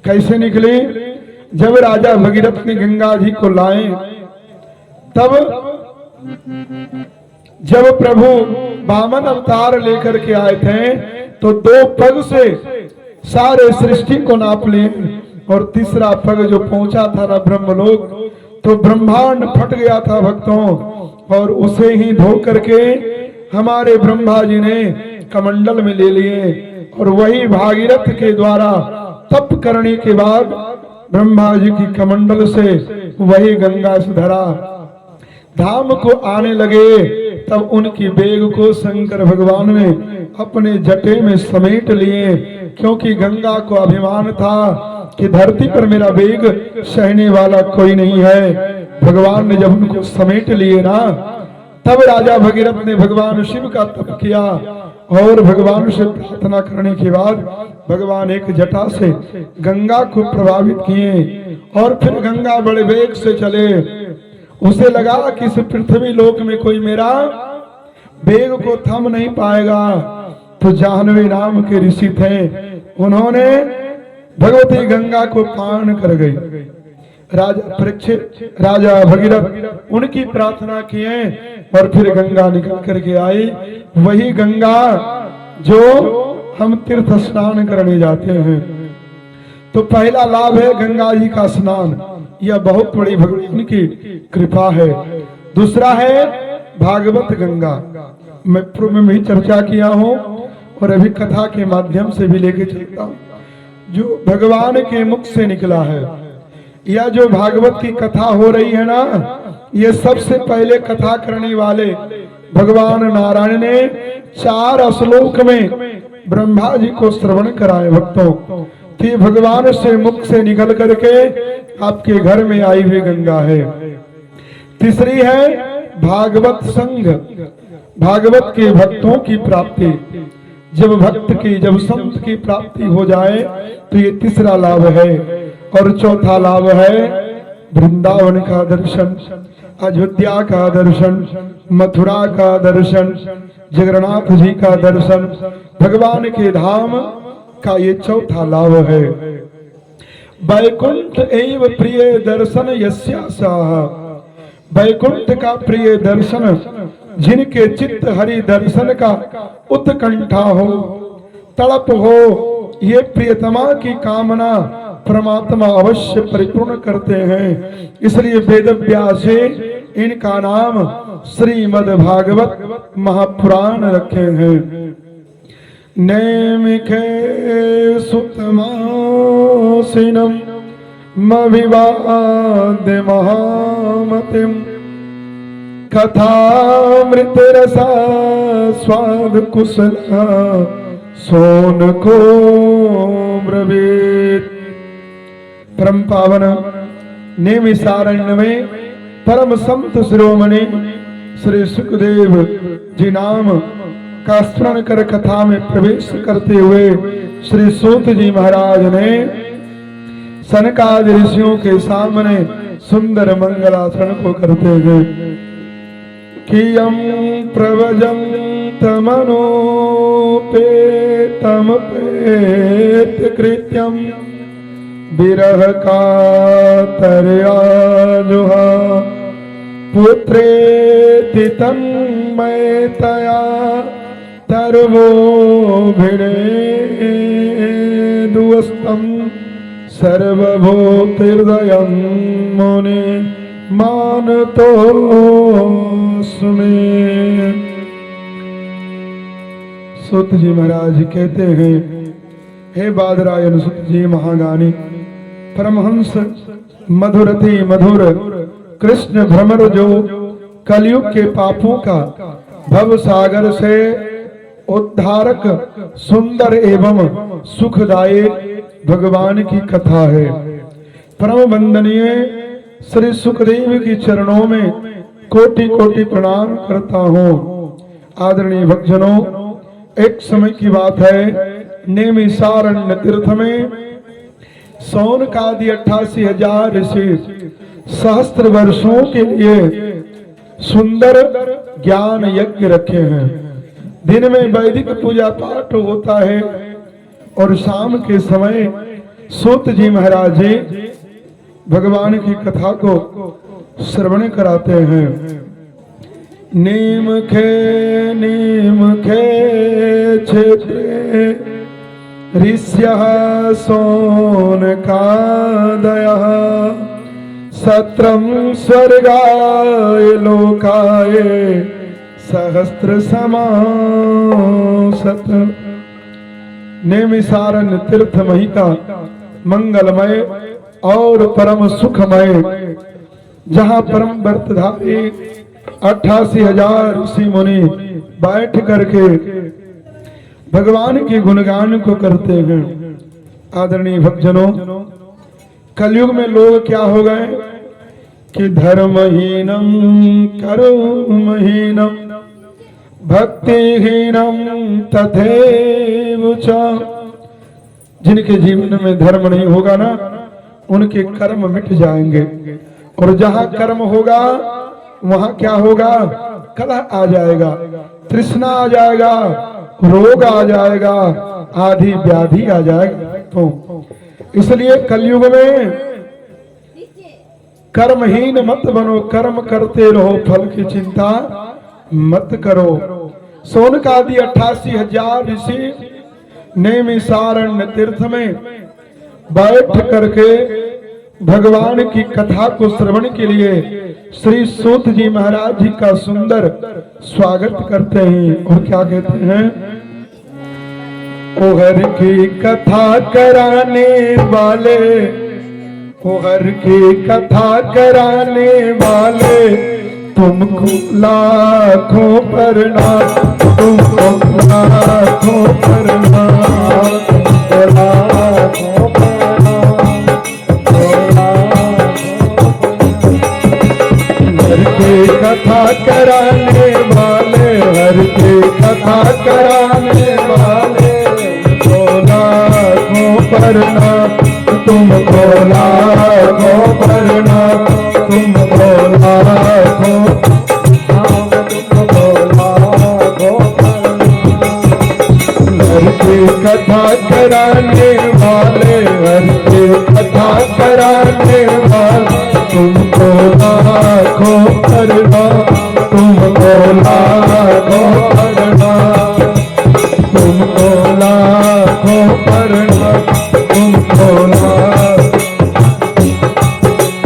कैसे निकली? जब राजा भगीरथ ने गंगा जी को लाए, तब जब प्रभु वामन अवतार लेकर के आए थे तो 2 पग से सारे सृष्टि को नाप लिए, और तीसरा पग जो पहुंचा था ना ब्रह्मलोक, तो ब्रह्मांड फट गया था भक्तों, और उसे ही धो करके हमारे ब्रह्मा जी ने कमंडल में ले लिए, और वही भागीरथ के द्वारा तप करने के बाद ब्रह्मा जी की कमंडल से वही गंगा सुधरा धाम को आने लगे। तब उनकी बेग को शंकर भगवान ने अपने जटे में समेट लिए, क्योंकि गंगा को अभिमान था कि धरती पर मेरा बेग सहने वाला कोई नहीं है। भगवान ने जब उनको समेट लिए ना, तब राजा भगीरथ ने भगवान शिव का तप किया, और भगवान से प्रार्थना करने के बाद भगवान एक जटा से गंगा को प्रभावित किए, और फिर गंगा बड़े वेग से चले। उसे लगा कि इस पृथ्वी लोक में कोई मेरा वेग को थम नहीं पाएगा। तो जाह्नवी नाम के ऋषि थे, उन्होंने भगवती गंगा को पान कर गई। राजा परीक्षित, राजा भगीरथ उनकी प्रार्थना किए, और फिर गंगा निकल करके आई, वही गंगा जो हम तीर्थ स्नान करने जाते हैं। तो पहला लाभ है गंगा जी का स्नान, यह बहुत बड़ी भगवान की कृपा है। दूसरा है भागवत गंगा, मैं पूर्व में भी चर्चा किया हूँ और अभी कथा के माध्यम से भी लेके चलता हूँ। जो भगवान के मुख से निकला है, या जो भागवत की कथा हो रही है ना, ये सबसे पहले कथा करने वाले भगवान नारायण ने 4 श्लोक में ब्रह्मा जी को श्रवण कराए। भक्तों कि भगवान से मुख से निकल करके आपके घर में आई हुई गंगा है। तीसरी है भागवत संग, भागवत के भक्तों की प्राप्ति। जब भक्त की, जब संत की प्राप्ति हो जाए तो ये तीसरा लाभ है। और चौथा लाभ है वृंदावन का दर्शन, अयोध्या का दर्शन, मथुरा का दर्शन, जगन्नाथ जी का दर्शन, भगवान के धाम का ये चौथा लाभ है। वैकुंठ एव प्रिय दर्शन यस्यासाह, वैकुंठ का प्रिय दर्शन जिनके चित्त हरि दर्शन का उत्कंठा हो, तड़प हो, ये प्रियतमा की कामना परमात्मा अवश्य परिपूर्ण करते हैं। इसलिए वेद व्यास इनका नाम श्रीमद् भागवत महापुराण रखे हैं। नैमिखे सुतमासीनम मविवाद्य महामतिम कथामृत रसा स्वाद कुशल सोन को ब्रवीत। परम पावन नेमिषारण्य में परम संत शिरोमणि श्री सुखदेव जी नाम का स्मरण कर कथा में प्रवेश करते हुए श्री सूत जी महाराज ने सनकादि ऋषियों के सामने सुंदर मंगलाचरण को करते गए। कियं प्रवजंत मनोपेतम पेत कृत्यम विरह कातर्या जुहा पुत्रेति तन्मयतया तर्वो भिड़े दुस्तम सर्वभूतिर्दयं मुनि मानतोस्मि। सूत जी महाराज कहते हैं, हे बादरायण सूत जी महागानी, परमहंस मधुरति मधुर कृष्ण भ्रमर जो कलयुग के पापों का भव सागर से उद्धारक सुंदर एवं सुखदायी भगवान की कथा है। परम वंदनीय श्री सुखदेव की चरणों में कोटि कोटि प्रणाम करता हूँ। आदरणीय भक्तजनों, एक समय की बात है, नेमिषारण्य तीर्थ में सौन का 88,000 ऋषि सहस्त्र वर्षों के लिए सुंदर ज्ञान यज्ञ रखे हैं। दिन में वैदिक पूजा पाठ होता है और शाम के समय सूत जी महाराज जी भगवान की कथा को श्रवण कराते हैं। नीम खे क्षेत्रे ऋष्यः सोन कादयः सत्रम स्वर्गाय लोकाय सहस्त्र समासत। नेमिषारण्य तीर्थ महिका मंगलमय और परम सुखमय, जहाँ परम व्रतधारी 88,000 ऋषि मुनि बैठ करके भगवान के गुणगान को करते हैं। आदरणीय भक्तजनों, कलयुग में लोग क्या हो गए कि धर्महीनम कर्महीनम भक्तिहीनम तथैव च। जिनके जीवन में धर्म नहीं होगा ना, उनके कर्म मिट जाएंगे, और जहाँ कर्म होगा वहाँ क्या होगा, कलह आ जाएगा, तृष्णा आ जाएगा, रोग आ जाएगा, आदि व्याधि आ जाएगा। तो इसलिए कलयुग में कर्महीन मत बनो, कर्म करते रहो, फल की चिंता मत करो। सोनकादि 88,000 ऋषि नेमिषारण्य तीर्थ में बैठ करके भगवान की कथा को श्रवण के लिए श्री सूत जी महाराज जी का सुंदर स्वागत करते हैं। और क्या कहते हैं, ओ हर की कथा कराने वाले, ओ हर की कथा कराने वाले, तुमको लाखों प्रणाम, तुमको लाखों प्रणाम, लाखों प्रणाम। हर की कथा कराने वाले, हर की कथा कराने वाले, प्रणाम, तुमको लाखों प्रणाम, तुमको लाखों राम तुमको लाखों प्रणाम। हर की कथा कराने वाले, हर की कथा कराने वाले, तुमको